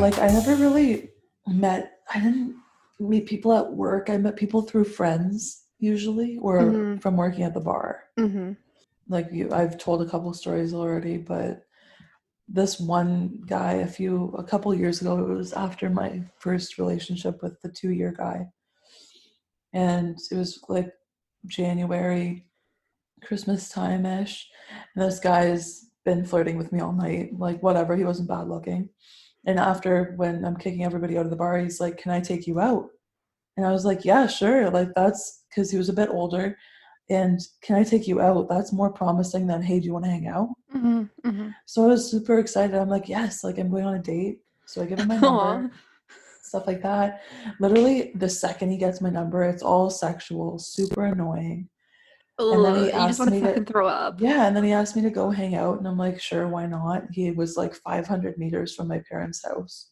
like I never really I didn't meet people at work. I met people through friends usually, or from working at the bar. Like I've told a couple stories already, but this one guy a couple years ago, it was after my first relationship with the 2-year guy. And it was like January, Christmas time-ish. And this guy's been flirting with me all night, like whatever, he wasn't bad looking. And after, when I'm kicking everybody out of the bar, he's like, "Can I take you out?" And I was like, "Yeah, sure." Like, that's because he was a bit older. And "Can I take you out?" That's more promising than, "Hey, do you want to hang out?" So I was super excited. I'm like, yes, like I'm going on a date. So I give him my number, stuff like that. Literally the second he gets my number, it's all sexual, super annoying. And then he You just asked want to me fucking throw up. yeah, and then he asked me to go hang out, and I'm like, sure, why not? He was like 500 meters from my parents' house.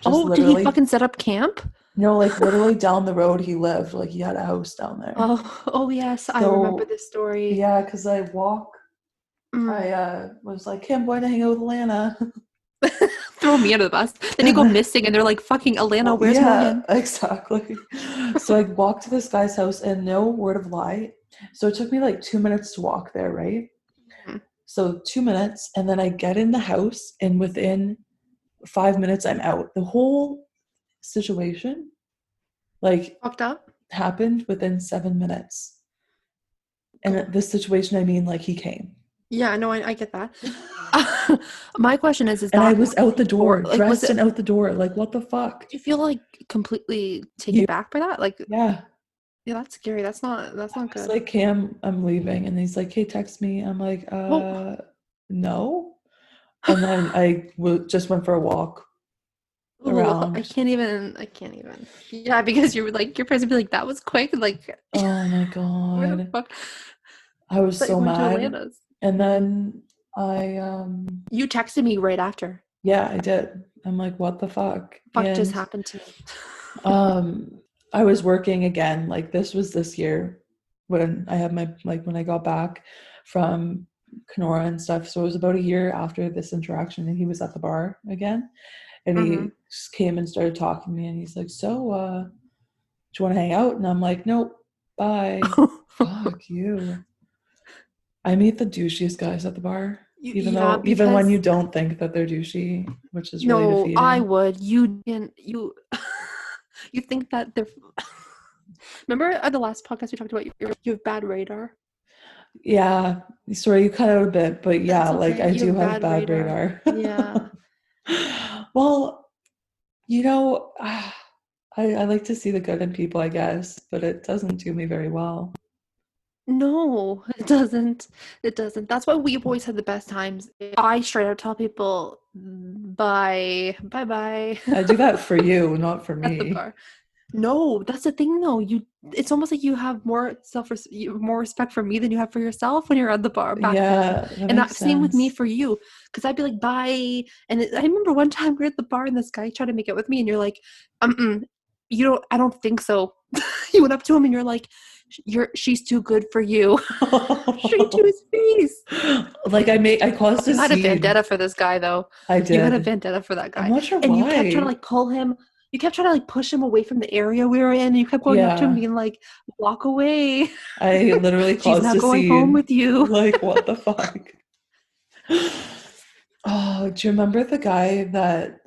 Just Did he literally, fucking set up camp? no, like literally down the road he lived. Like he had a house down there. Oh yes, I remember So this story. yeah, because I was like, "Hey, I'm going to hang out with Alanah." Throw me under the bus. Then you go missing and they're like, fucking Alanah, where's Yeah, Morgan? exactly. So I walked to this guy's house, and no word of lie. So it took me like 2 minutes to walk there, right? So 2 minutes, and then I get in the house, and within 5 minutes, I'm out. The whole situation, like, Fucked up? happened within 7 minutes. And this situation, I mean, like, he came. Yeah, no, I get that. My question is And I that was out the door, like, was dressed it, and out the door. Like, what the fuck? do you feel like completely taken back by that? Like, Yeah. yeah, that's scary. That's not It's good. like, Cam, I'm leaving. And he's like, "Hey, text me." I'm like, Well, no. And then just went for a walk ooh, I around. can't even. Yeah, because you're like, your parents would be like, that was quick. Like, Oh my where the God. fuck? I I was thought you so were going to mad. Atlanta's. And then You texted me right after. yeah, I did. I'm like, what the fuck? Fuck just And happened to me. um, I was working again. Like this was this year when I had when I got back from Kenora and stuff. So it was about a year after this interaction, and he was at the bar again. And he just came and started talking to me, and he's like, "So, do you want to hang out?" And I'm like, "Nope, bye." Fuck you. I meet the douchiest guys at the bar, Yeah, even when you because don't think that they're douchey, which is really no, I defeating. would. You think that they're. Remember at the last podcast we talked about you have bad radar. Yeah, sorry, you cut out a bit, but yeah, That's like okay. I You do have have bad bad radar. radar. Yeah. Well, you know, I like to see the good in people, I guess, but it doesn't do me very well. No, it doesn't. It doesn't. That's why we've always had the best times. I straight out tell people bye, bye, bye I do that for you, not for at the me. bar. No, that's the thing though. It's almost like you have more respect for me than you have for yourself when you're at the bar back then. Yeah, that And makes same with me sense. for you, because I'd be like, bye. And I remember one time we were at the bar and this guy tried to make out with me, and you're like, you don't. I don't think so. You went up to him and you're like, she's too good for you. Straight to his face. Like I caused a You had a scene. vendetta for this guy though. I You had a did. vendetta for that I'm guy. not sure And you kept trying to why. like pull him. You kept trying to like push him away from the area we were in. And you kept going up to him Yeah, being like, walk away. I literally She's caused not a going home scene. with you. Like, what the fuck? Oh, do you remember the guy that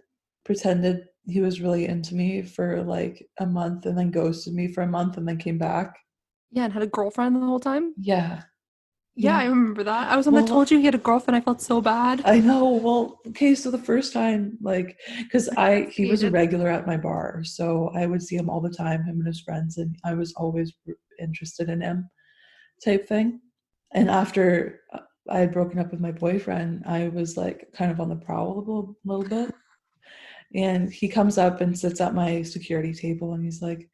pretended he was really into me for like a month and then ghosted me for a month and then came back? Yeah, and had a girlfriend the whole time. Yeah. Yeah, I Yeah. remember that. I was on that told Well, you he had a girlfriend. I felt so bad. I know. Well, okay, so the first time, like, because he was a Investigated. regular at my bar, so I would see him all the time, him and his friends, and I was always interested in him, type thing. And after I had broken up with my boyfriend, I was like kind of on the prowl a little bit. And he comes up and sits at my security table, and he's like,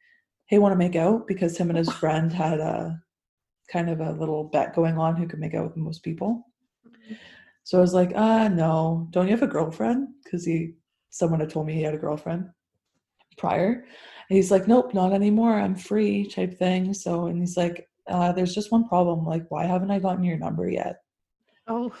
"Hey, want to make out?" Because him and his friend had a kind of a little bet going on who could make out with the most people. So I was like, no. Don't you have a girlfriend? Because someone had told me he had a girlfriend prior. And he's like, "Nope, not anymore. I'm free," type thing. So, and he's like, "There's just one problem. Like, why haven't I gotten your number yet?" Oh,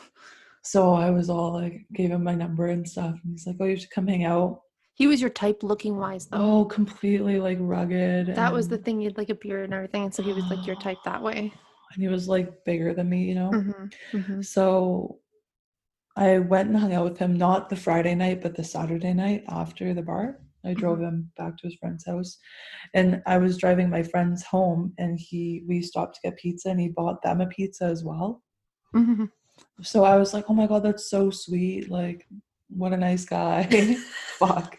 So I was all like, gave him my number and stuff. And he's like, "Oh, you should come hang out." He was your type looking wise, though. Oh, completely like rugged. That was the thing. He had like a beard and everything. And so he was like your type that way. And he was like bigger than me, you know? Mm-hmm. So I went and hung out with him, not the Friday night, but the Saturday night after the bar. I drove him back to his friend's house, and I was driving my friends home, and we stopped to get pizza, and he bought them a pizza as well. Mm-hmm. So I was like, oh my God, that's so sweet. Like, what a nice guy. Fuck.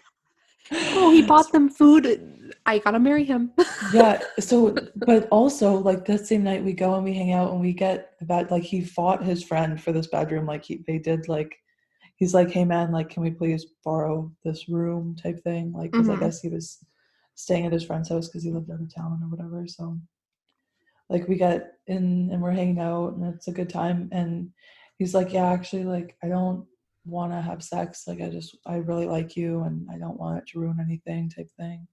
Oh, he bought them food. I gotta marry him. Yeah. So, but also like that same night we go and we hang out and we get that, like, he fought his friend for this bedroom. Like they did, like, he's like, hey man, like, can we please borrow this room type thing? Like, cause I guess he was staying at his friend's house cause he lived out of town or whatever. So like we get in and we're hanging out and it's a good time. And he's like, yeah, actually, like, I don't want to have sex. Like, I really like you and I don't want it to ruin anything type thing.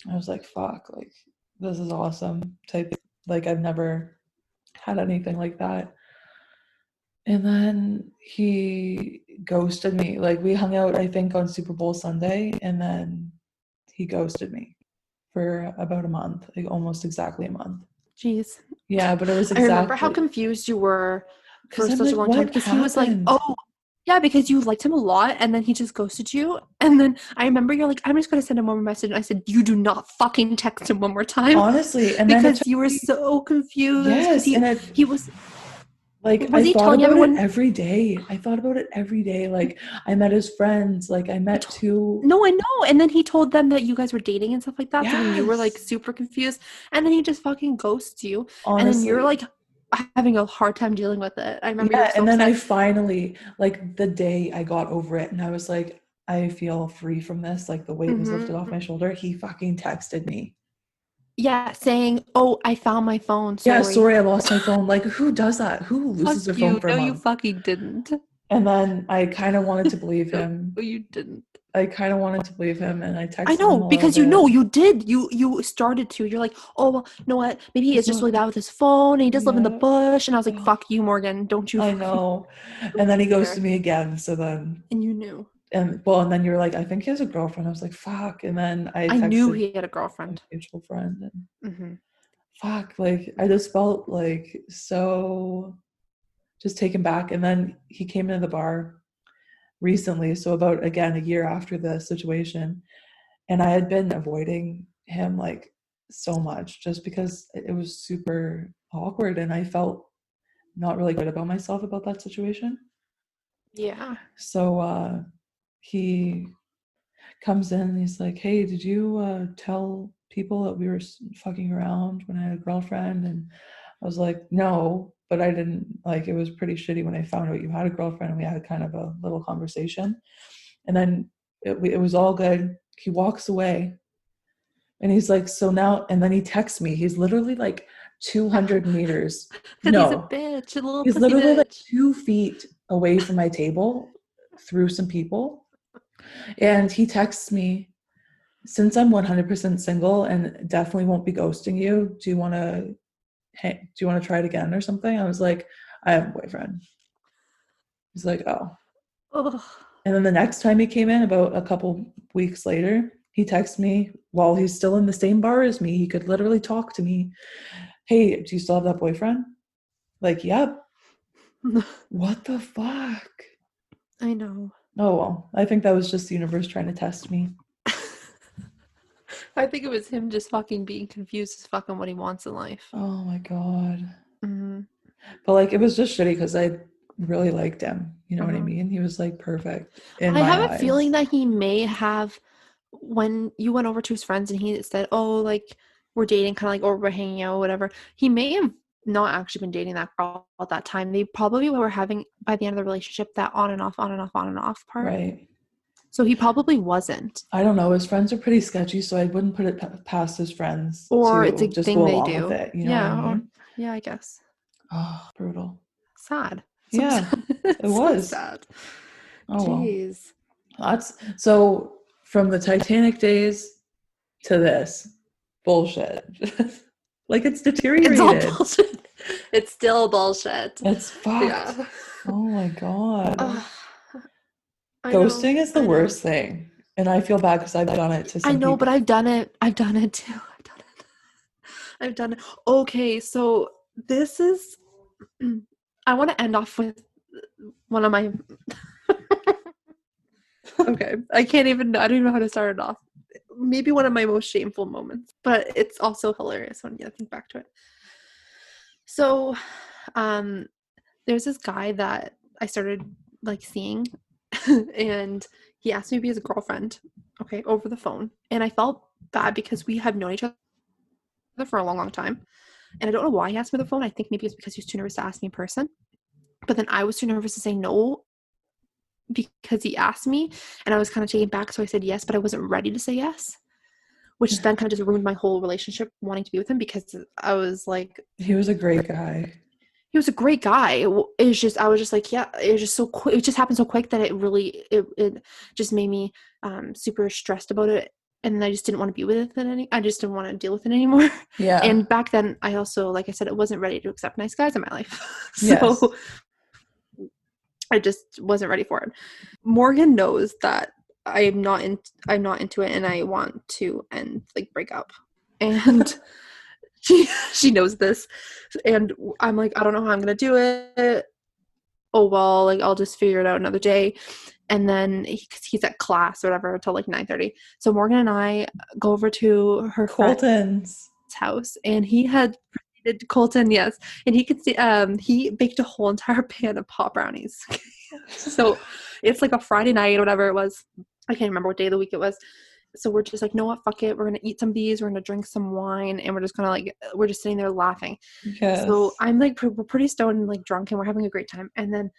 I was like, fuck, like, this is awesome type. Like, I've never had anything like that. And then he ghosted me. Like, we hung out, I think, on Super Bowl Sunday, and then he ghosted me for about a month, like almost exactly a month. Jeez. Yeah, but it was I remember how confused you were for such like, a long time because he was like, oh, yeah, because you liked him a lot and then he just ghosted you. And then I remember you're like, I'm just going to send him one more message. And I said, you do not fucking text him one more time. Honestly. And because you were so confused. Yes. He was like, I thought about it every day. I thought about it every day. Like, I met his friends. Like, I met two. No, I know. And then he told them that you guys were dating and stuff like that. Yes. So then you were like super confused. And then he just fucking ghosts you. Honestly. And then you're like having a hard time dealing with it. I remember. Yeah, and then I finally, like, the day I got over it and I was like, I feel free from this. Like, the weight was lifted off my shoulder. He fucking texted me. Yeah, saying, oh, I found my phone. Sorry. Yeah, sorry, I lost my phone. Like, who does that? Who loses their phone for a month? No, you fucking didn't. And then I kind of wanted to believe him. No, you didn't. I kind of wanted to believe him, and I texted him. I know, because you know you did. You started to. You're like, oh, well, you know what? Maybe he is just really bad with his phone, and he does live in the bush. And I was like, fuck you, Morgan. Don't you? I know. And then he goes to me again. So then. And you knew. And and then you were like, I think he has a girlfriend. I was like, fuck. And then I knew he had a girlfriend. A mutual friend. And fuck, like, I just felt like so just taken back. And then he came into the bar recently, so about, again, a year after the situation, and I had been avoiding him like so much just because it was super awkward and I felt not really good about myself about that situation. Yeah. So he comes in and he's like, hey, did you tell people that we were fucking around when I had a girlfriend? And I was like, no, but I didn't, like, it was pretty shitty when I found out you had a girlfriend, and we had kind of a little conversation, and then it was all good. He walks away and he's like, so now, and then he texts me. He's literally like 200 meters. No, he's a bitch, a little he's literally bitch. like 2 feet away from my table through some people. And he texts me, since I'm 100% single and definitely won't be ghosting you, do you want to try it again or something? I was like, I have a boyfriend. He's like, oh. Ugh. And then the next time he came in, about a couple weeks later, he texts me while he's still in the same bar as me. He could literally talk to me. Hey, do you still have that boyfriend? Like, yep. What the fuck? I know. Oh, well, I think that was just the universe trying to test me. I think it was him just fucking being confused as fucking what he wants in life. Oh my God. Mm-hmm. But like, it was just shitty because I really liked him. You know what I mean? He was like perfect in my eyes. I have a feeling that he may have, when you went over to his friends and he said, oh, like, we're dating, kind of like, or we're hanging out, whatever. He may have not actually been dating that girl at that time. They probably were having, by the end of the relationship, that on and off part. Right. So he probably wasn't. I don't know. His friends are pretty sketchy, so I wouldn't put it past his friends. Or it's a just thing go they along do. With it, you know what I mean? Yeah, I guess. Oh, brutal. Sad. Yeah, it was. So sad. Oh, jeez. Well. That's so, from the Titanic days to this bullshit. Like, it's deteriorated. It's all bullshit. It's still bullshit. It's fucked. Yeah. Oh my God. I Ghosting is the worst thing. And I feel bad because I've done it to some I know, people. but I've done it. I've done it too. I've done it. Okay, so this is, I want to end off with one of my, okay, I don't even know how to start it off. Maybe one of my most shameful moments, but it's also hilarious when you think back to it. So, there's this guy that I started like seeing, and he asked me to be his girlfriend, okay, over the phone. And I felt bad because we have known each other for a long, long time. And I don't know why he asked me on the phone. I think maybe it's because he was too nervous to ask me in person. But then I was too nervous to say no because he asked me, and I was kind of taken back. So I said yes, but I wasn't ready to say yes, which then kind of just ruined my whole relationship wanting to be with him, because I was like, he was a great guy. He was a great guy. It's just, I was just like, yeah, it was just so quick. It just happened so quick that it just made me super stressed about it. And I just didn't want to be with it I just didn't want to deal with it anymore. Yeah. And back then I also, like I said, I wasn't ready to accept nice guys in my life. So yes. I just wasn't ready for it. Morgan knows that I'm not into it, and I want to break up. And she knows this, and I'm like, I don't know how I'm gonna do it. Oh well, like I'll just figure it out another day. And then he's at class or whatever until like 9:30. So Morgan and I go over to her Colton's house, and he had Colton, yes, and he could see he baked a whole entire pan of pot brownies. So it's like a Friday night or whatever it was. I can't remember what day of the week it was. So we're just like, no what, fuck it, we're gonna eat some of these, we're gonna drink some wine, and we're just gonna we're just sitting there laughing. Yes. So I'm like, we're pretty stoned and like drunk, and we're having a great time. And then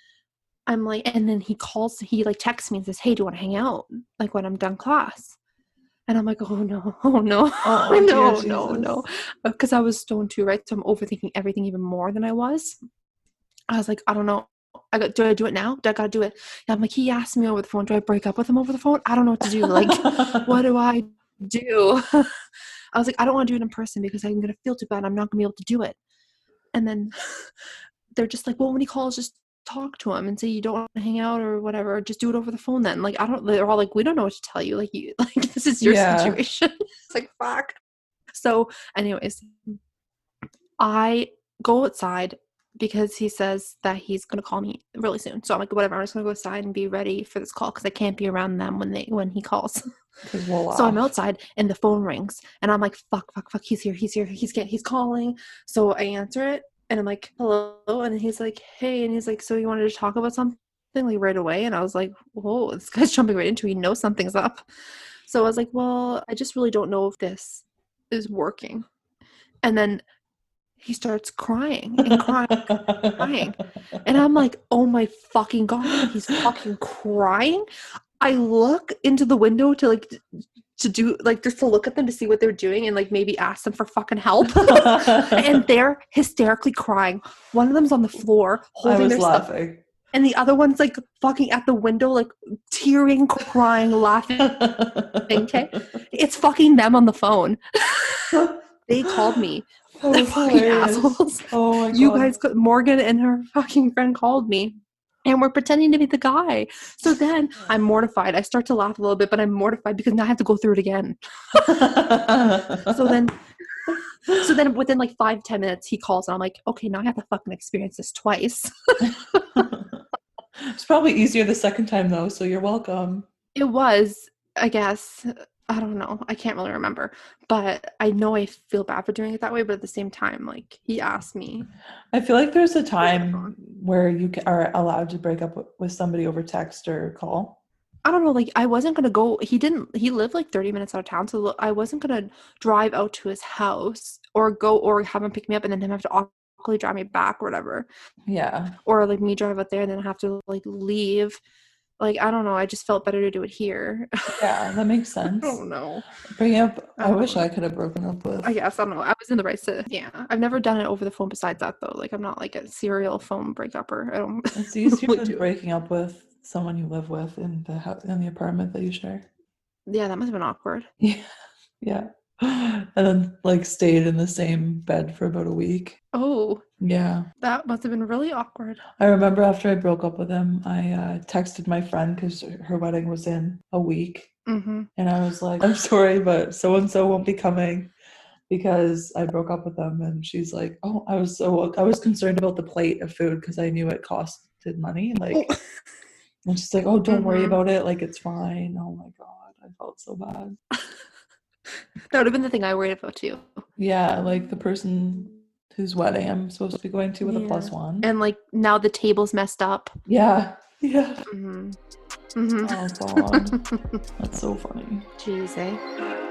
I'm like, and then he texts me and says, hey, do you want to hang out like when I'm done class? And I'm like, oh no, no, because I was stoned too, right? So I'm overthinking everything even more than I was. I was like, I don't know. Do I do it now? Do I gotta do it? And I'm like, he asked me over the phone. Do I break up with him over the phone? I don't know what to do. Like, what do I do? I was like, I don't want to do it in person because I'm gonna feel too bad. I'm not gonna be able to do it. And then they're just like, well, when he calls, just talk to him and say you don't want to hang out or whatever. Just do it over the phone then. Like, they're all like, we don't know what to tell you. Like, this is your situation. It's like, fuck. So anyways, I go outside because he says that he's going to call me really soon. So I'm like, whatever, I'm just going to go outside and be ready for this call because I can't be around them when he calls. So I'm outside and the phone rings and I'm like, fuck, he's here, he's calling. So I answer it and I'm like, hello, and he's like, hey, and he's like, so you wanted to talk about something like right away? And I was like, whoa, this guy's jumping right into it. He knows something's up. So I was like, well, I just really don't know if this is working. And then he starts crying. And I'm like, oh my fucking God, he's fucking crying. I look into the window to do just to look at them to see what they're doing and maybe ask them for fucking help. And they're hysterically crying. One of them's on the floor holding their laughing stuff, and the other one's fucking at the window, tearing, crying, laughing. Okay, it's fucking them on the phone. They called me. They're fucking assholes. Oh my God. You guys, Morgan and her fucking friend called me. And we're pretending to be the guy. So then I'm mortified. I start to laugh a little bit, but I'm mortified because now I have to go through it again. So then within 5-10 minutes, he calls and I'm like, okay, now I have to fucking experience this twice. It's probably easier the second time though, so you're welcome. It was, I guess. I don't know. I can't really remember. But I know I feel bad for doing it that way, but at the same time, he asked me. I feel like there's a time where you are allowed to break up with somebody over text or call. I don't know. I wasn't going to go. He lived 30 minutes out of town. So I wasn't going to drive out to his house or go or have him pick me up and then him have to awkwardly drive me back or whatever. Yeah. Or me drive out there and then have to leave. I don't know. I just felt better to do it here. Yeah, that makes sense. I don't know. I wish I could have broken up with. I guess. I don't know. I was in the right to. Yeah. I've never done it over the phone besides that, though. I'm not a serial phone breakupper. I don't. It's easier than breaking up with someone you live with in the apartment that you share. Yeah, that must have been awkward. Yeah. Yeah. And then stayed in the same bed for about a week. Oh. Yeah. That must have been really awkward. I remember after I broke up with him, I texted my friend because her wedding was in a week. Mm-hmm. And I was like, I'm sorry, but so-and-so won't be coming because I broke up with them. And she's like, oh, I was concerned about the plate of food because I knew it costed money. Like, and she's like, oh, don't worry about it. Like, it's fine. Oh my God. I felt so bad. That would have been the thing I worried about too. Yeah, like the person whose wedding I'm supposed to be going to with a +1. And like now the table's messed up. Yeah. Yeah. Mm-hmm. Mm-hmm. Oh God. That's so funny. Jeez, eh?